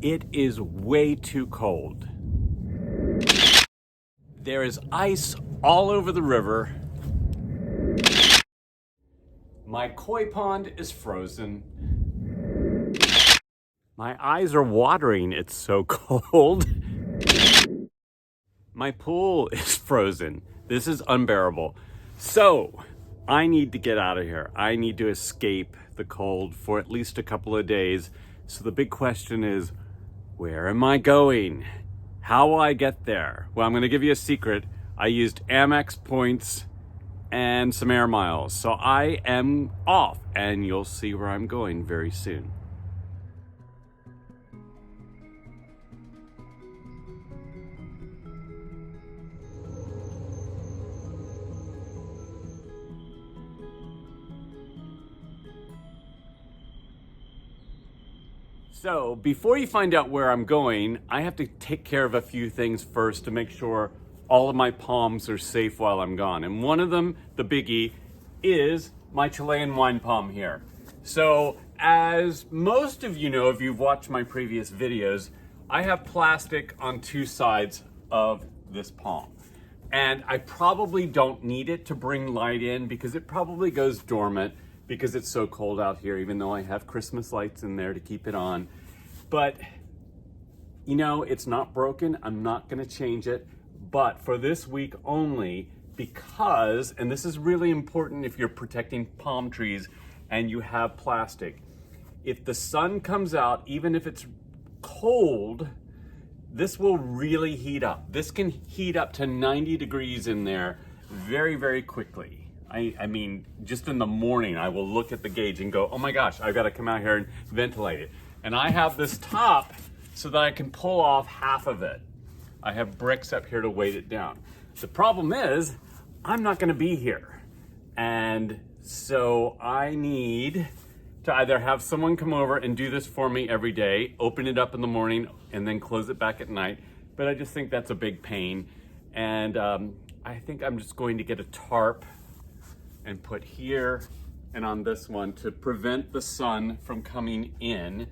It is way too cold. There is ice all over the river. My koi pond is frozen. My eyes are watering, it's so cold. My pool is frozen. This is unbearable. So, I need to get out of here. I need to escape the cold for at least a couple of days. So the big question is, where am I going? How will I get there? Well, I'm gonna give you a secret. I used Amex points and some air miles. So I am off, and you'll see where I'm going very soon. So before you find out where I'm going, I have to take care of a few things first to make sure all of my palms are safe while I'm gone. And one of them, the biggie, is my Chilean wine palm here. So as most of you know, if you've watched my previous videos, I have plastic on two sides of this palm. And I probably don't need it to bring light in because it probably goes dormant because it's so cold out here, even though I have Christmas lights in there to keep it on. But, you know, it's not broken. I'm not gonna change it. But for this week only, because, and this is really important if you're protecting palm trees and you have plastic, if the sun comes out, even if it's cold, this will really heat up. This can heat up to 90 degrees in there very, very quickly. I mean, just in the morning, I will look at the gauge and go, oh my gosh, I've got to come out here and ventilate it. And I have this top so that I can pull off half of it. I have bricks up here to weight it down. The problem is, I'm not going to be here. And so I need to either have someone come over and do this for me every day, open it up in the morning, and then close it back at night. But I just think that's a big pain. And I think I'm just going to get a tarp and put here and on this one to prevent the sun from coming in.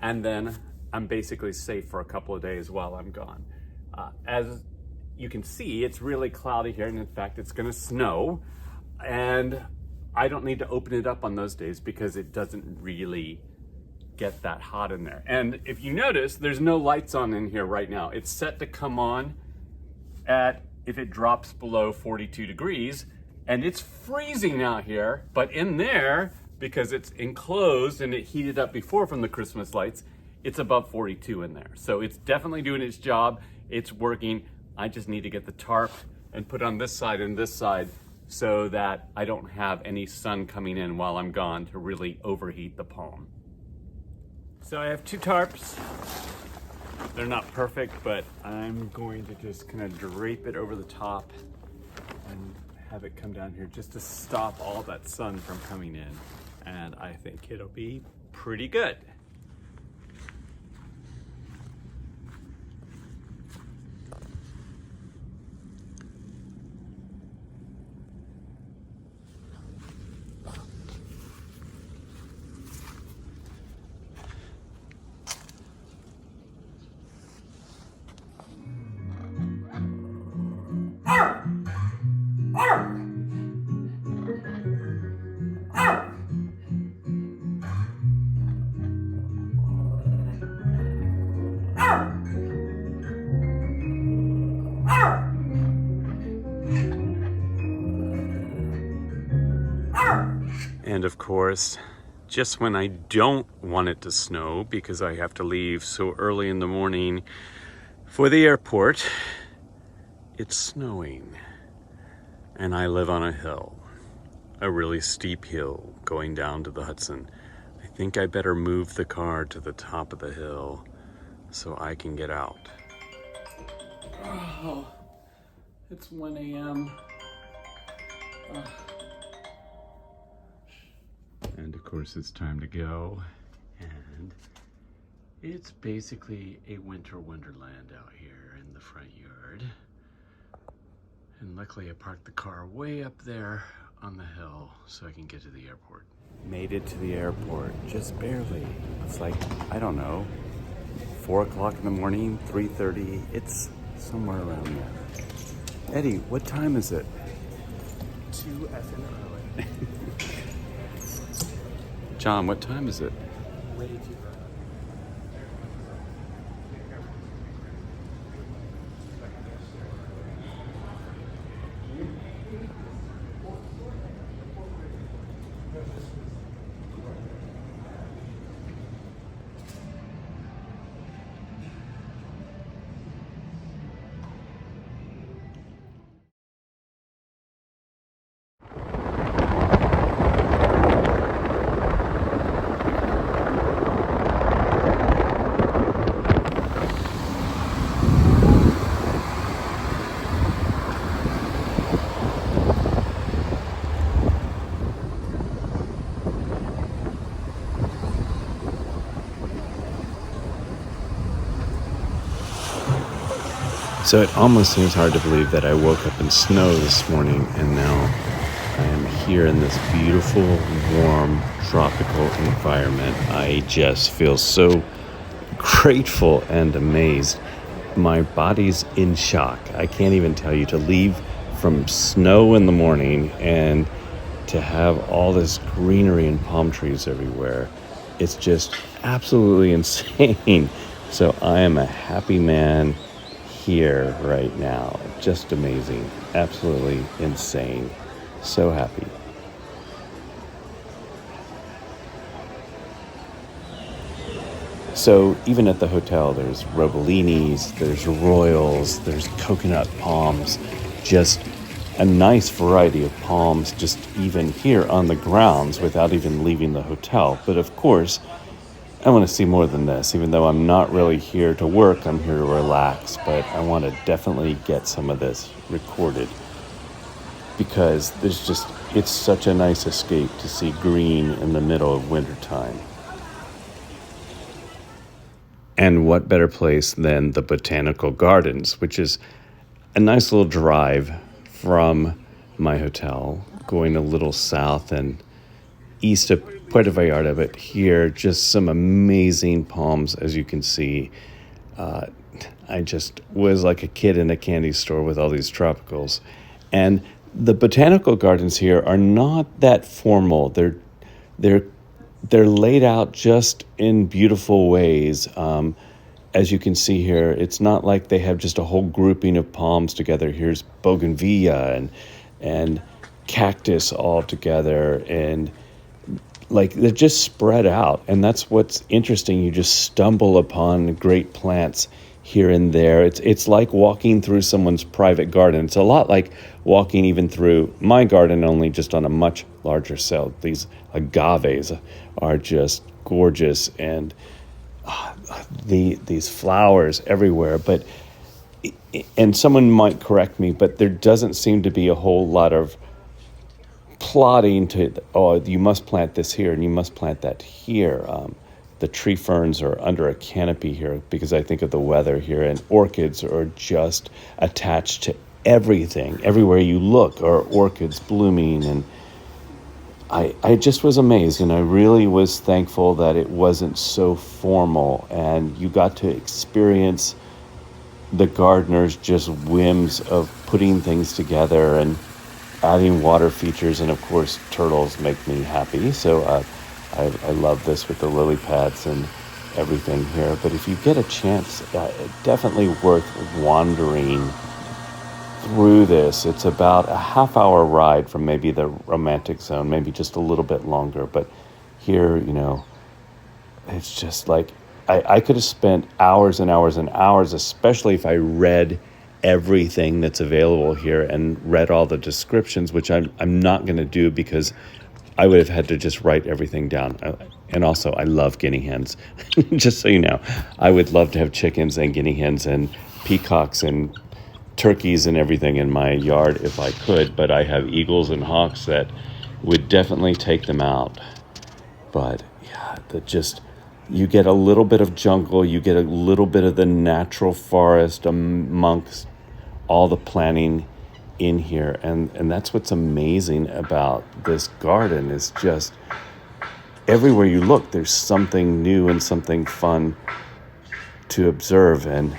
And then I'm basically safe for a couple of days while I'm gone. As you can see, it's really cloudy here, and in fact, it's gonna snow. And I don't need to open it up on those days because it doesn't really get that hot in there. And if you notice, there's no lights on in here right now. It's set to come on if it drops below 42 degrees, and it's freezing out here, but in there, because it's enclosed and it heated up before from the Christmas lights, it's above 42 in there. So it's definitely doing its job. It's working. I just need to get the tarp and put on this side and this side so that I don't have any sun coming in while I'm gone to really overheat the palm. So I have two tarps. They're not perfect, but I'm going to just kind of drape it over the top and have it come down here just to stop all that sun from coming in. And I think it'll be pretty good. And of course, just when I don't want it to snow because I have to leave so early in the morning for the airport, it's snowing. And I live on a hill, a really steep hill going down to the Hudson. I think I better move the car to the top of the hill so I can get out. Oh, it's 1 a.m. And of course it's time to go. And it's basically a winter wonderland out here in the front yard. And luckily I parked the car way up there on the hill so I can get to the airport. Made it to the airport, just barely. It's like, I don't know, 4 o'clock in the morning, 3:30. It's somewhere around there. Eddie, what time is it? Too effing early. John, what time is it? Way too early. So it almost seems hard to believe that I woke up in snow this morning and now I am here in this beautiful, warm, tropical environment. I just feel so grateful and amazed. My body's in shock. I can't even tell you, to leave from snow in the morning and to have all this greenery and palm trees everywhere. It's just absolutely insane. So I am a happy man here right now. Just amazing. Absolutely insane. So happy. So even at the hotel, there's robollinis, there's royals, there's coconut palms, just a nice variety of palms just even here on the grounds without even leaving the hotel. But of course, I want to see more than this. Even though I'm not really here to work, I'm here to relax, but I want to definitely get some of this recorded because it's such a nice escape to see green in the middle of wintertime. And what better place than the Botanical Gardens, which is a nice little drive from my hotel, going a little south and east of Puerto Vallarta, but here, just some amazing palms, as you can see. I just was like a kid in a candy store with all these tropicals. And the botanical gardens here are not that formal. They're laid out just in beautiful ways. As you can see here, it's not like they have just a whole grouping of palms together. Here's bougainvillea and cactus all together, and like they're just spread out. And that's what's interesting. You just stumble upon great plants here and there. It's like walking through someone's private garden. It's a lot like walking even through my garden, only just on a much larger scale. These agaves are just gorgeous, and these flowers everywhere. And someone might correct me, but there doesn't seem to be a whole lot of plotting to, you must plant this here and you must plant that here. The tree ferns are under a canopy here because I think of the weather here, and orchids are just attached to everything. Everywhere you look are orchids blooming, and I just was amazed, and I really was thankful that it wasn't so formal and you got to experience the gardeners' just whims of putting things together and adding water features. And of course, turtles make me happy. So I love this with the lily pads and everything here. But if you get a chance, definitely worth wandering through this. It's about a half-hour ride from maybe the romantic zone, maybe just a little bit longer. But here, it's just like I could have spent hours and hours and hours, especially if I read everything that's available here and read all the descriptions, which I'm not going to do because I would have had to just write everything down. And also, I love guinea hens. Just so you know, I would love to have chickens and guinea hens and peacocks and turkeys and everything in my yard if I could, but I have eagles and hawks that would definitely take them out. But yeah, you get a little bit of jungle, you get a little bit of the natural forest amongst all the planting in here, and that's what's amazing about this garden is just everywhere you look there's something new and something fun to observe and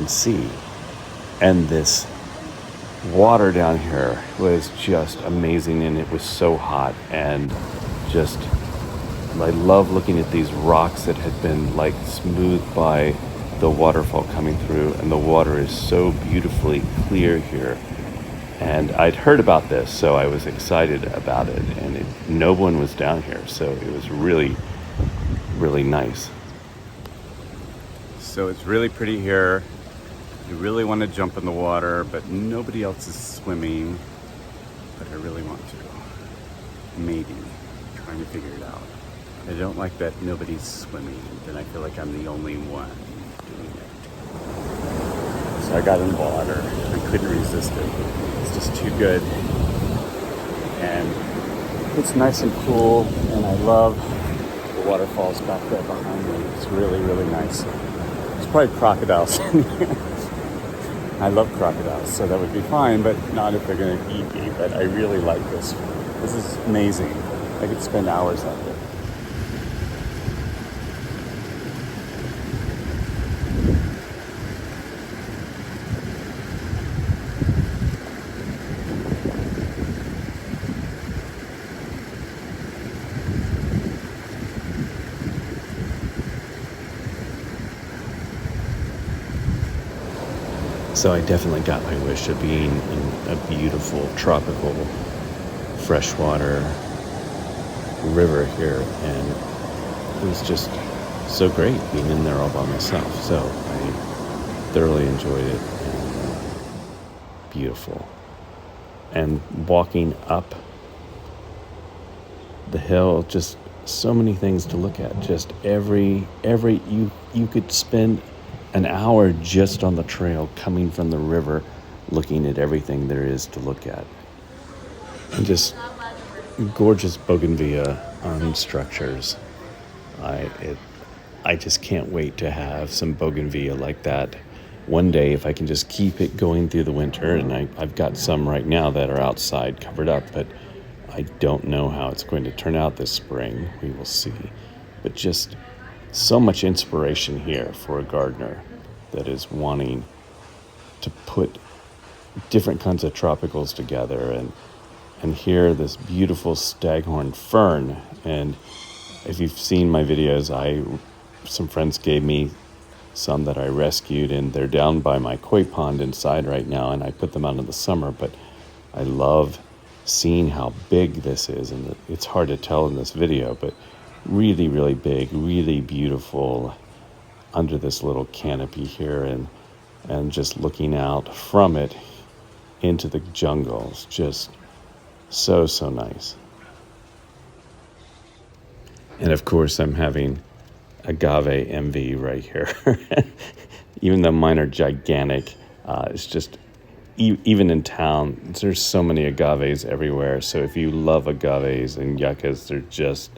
see. And this water down here was just amazing, and it was so hot, and just I love looking at these rocks that had been like smoothed by the waterfall coming through, and the water is so beautifully clear here. And I'd heard about this, so I was excited about it, and no one was down here, so it was really, really nice. So it's really pretty here. You really want to jump in the water, but nobody else is swimming, but I really want to. Maybe. I'm trying to figure it out. I don't like that nobody's swimming, then I feel like I'm the only one doing it. So I got in the water. I couldn't resist it. It's just too good. And it's nice and cool, and I love the waterfalls back there behind me. It's really, really nice. There's probably crocodiles in here. I love crocodiles, so that would be fine, but not if they're going to eat me. But I really like this. This is amazing. I could spend hours out there. So I definitely got my wish of being in a beautiful tropical freshwater river here, and it was just so great being in there all by myself. So I thoroughly enjoyed it, and beautiful. And walking up the hill, just so many things to look at. Just every you could spend an hour just on the trail coming from the river, looking at everything there is to look at. And just gorgeous bougainvillea structures. I just can't wait to have some bougainvillea like that one day, if I can just keep it going through the winter. And I've got some right now that are outside covered up, but I don't know how it's going to turn out this spring. We will see. But just so much inspiration here for a gardener that is wanting to put different kinds of tropicals together, and here this beautiful staghorn fern. And if you've seen my videos, some friends gave me some that I rescued, and they're down by my koi pond inside right now, and I put them out in the summer. But I love seeing how big this is, and it's hard to tell in this video, but really, really big, really beautiful under this little canopy here, and just looking out from it into the jungles. Just so nice. And of course, I'm having agave envy right here. Even though mine are gigantic, it's just, even in town, there's so many agaves everywhere. So if you love agaves and yuccas, they're just,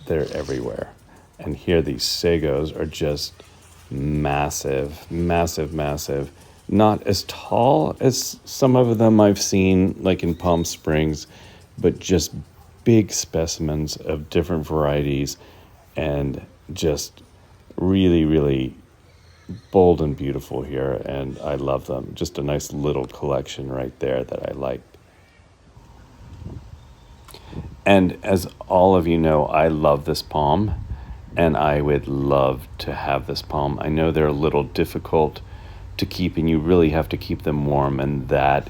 they're everywhere. And here these sagos are just massive. Not as tall as some of them I've seen, like in Palm Springs, but just big specimens of different varieties, and just really, really bold and beautiful here. And I love them. Just a nice little collection right there that I like. And as all of you know, I love this palm, and I would love to have this palm. I know they're a little difficult to keep, and you really have to keep them warm, and that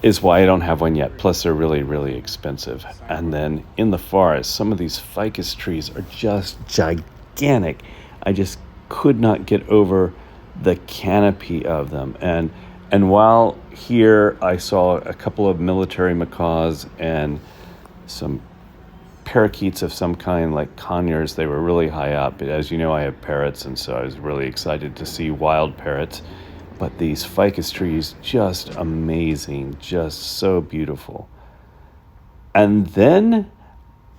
is why I don't have one yet. Plus, they're really, really expensive. And then in the forest, some of these ficus trees are just gigantic. I just could not get over the canopy of them. And while here, I saw a couple of military macaws and some parakeets of some kind, like conures. They were really high up. But as you know, I have parrots, and so I was really excited to see wild parrots. But these ficus trees, just amazing, just so beautiful. And then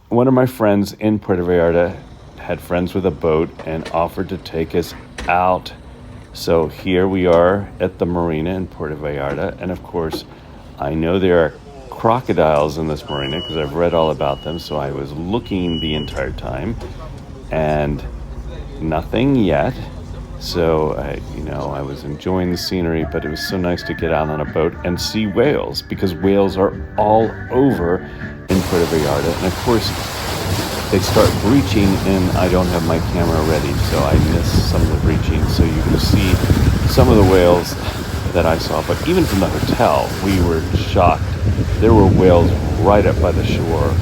one of my friends in Puerto Vallarta had friends with a boat and offered to take us out. So here we are at the marina in Puerto Vallarta. And of course, I know there are crocodiles in this marina because I've read all about them. So I was looking the entire time, and nothing yet. So, I was enjoying the scenery, but it was so nice to get out on a boat and see whales, because whales are all over in Puerto Vallarta. And of course, they start breaching, and I don't have my camera ready, so I miss some of the breaching. So you can see some of the whales that I saw. But even from the hotel, we were shocked. There were whales right up by the shore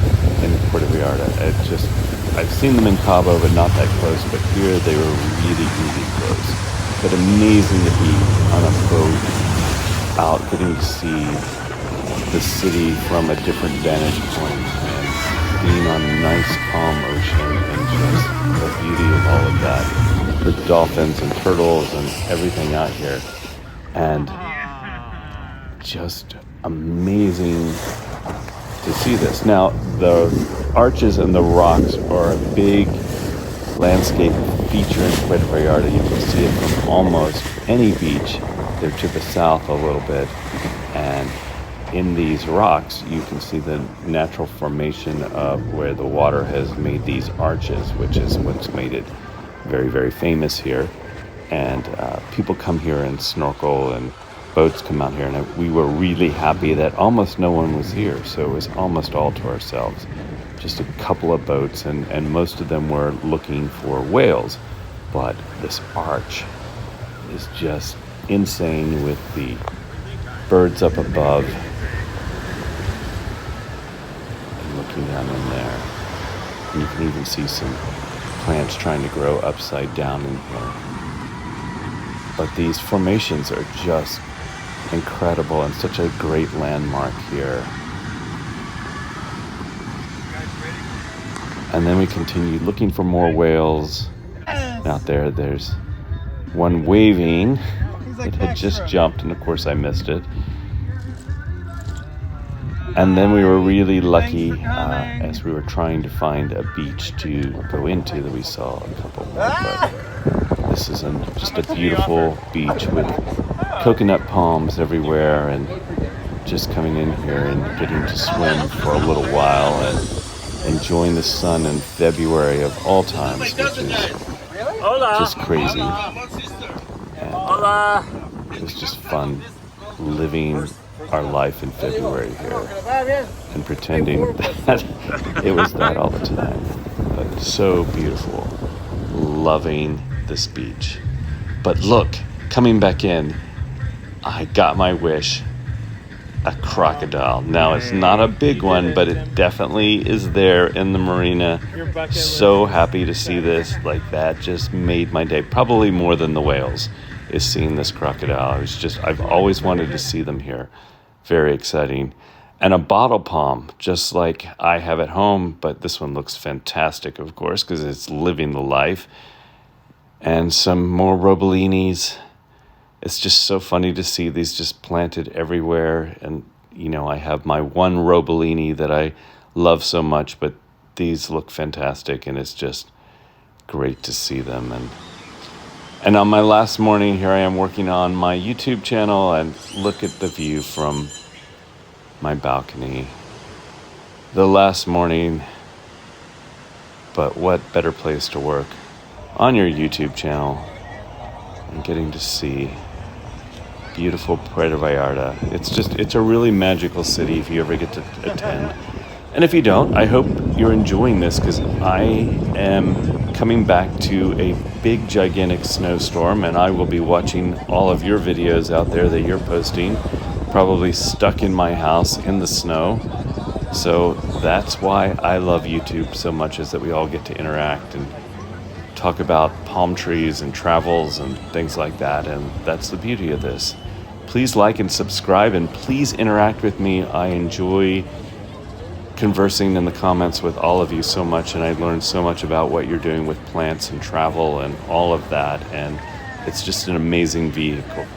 in Puerto Vallarta. I've seen them in Cabo, but not that close. But here they were really, really close. But amazing to be on a boat out, getting to see the city from a different vantage point, and being on a nice, calm ocean, and just the beauty of all of that. The dolphins and turtles and everything out here. And just amazing to see this. Now, the arches and the rocks are a big landscape feature in Puerto Vallarta. You can see it from almost any beach. They're to the south a little bit. And in these rocks, you can see the natural formation of where the water has made these arches, which is what's made it very, very famous here. And people come here and snorkel, and boats come out here, and we were really happy that almost no one was here, so it was almost all to ourselves. Just a couple of boats, and most of them were looking for whales. But this arch is just insane with the birds up above and looking down in there. And you can even see some plants trying to grow upside down in here. But these formations are just incredible and such a great landmark here. And then we continued looking for more whales. Out there, there's one waving. It had just jumped, and of course I missed it. And then we were really lucky as we were trying to find a beach to go into that we saw a couple more. But this is just a beautiful beach with coconut palms everywhere, and just coming in here and getting to swim for a little while and enjoying the sun in February of all times, which is just crazy. And it was just fun living our life in February here and pretending that it was that all the time. But it's so beautiful, loving this beach. But look, coming back in, I got my wish, a crocodile. Now, it's not a big one, but it definitely is there in the marina. So happy to see this. Like, that just made my day, probably more than the whales, is seeing this crocodile. I've always wanted to see them here. Very exciting. And a bottle palm, just like I have at home, but this one looks fantastic, of course, because it's living the life. And some more robelinis. It's just so funny to see these just planted everywhere. And, I have my one robellini that I love so much, but these look fantastic, and it's just great to see them. And on my last morning, here I am working on my YouTube channel, and look at the view from my balcony. The last morning, but what better place to work on your YouTube channel and getting to see beautiful Puerto Vallarta. It's a really magical city if you ever get to attend. And if you don't, I hope you're enjoying this, because I am coming back to a big, gigantic snowstorm, and I will be watching all of your videos out there that you're posting, probably stuck in my house in the snow. So that's why I love YouTube so much, is that we all get to interact and talk about palm trees and travels and things like that, and that's the beauty of this. Please like and subscribe, and please interact with me. I enjoy conversing in the comments with all of you so much, and I learned so much about what you're doing with plants and travel and all of that, and it's just an amazing vehicle.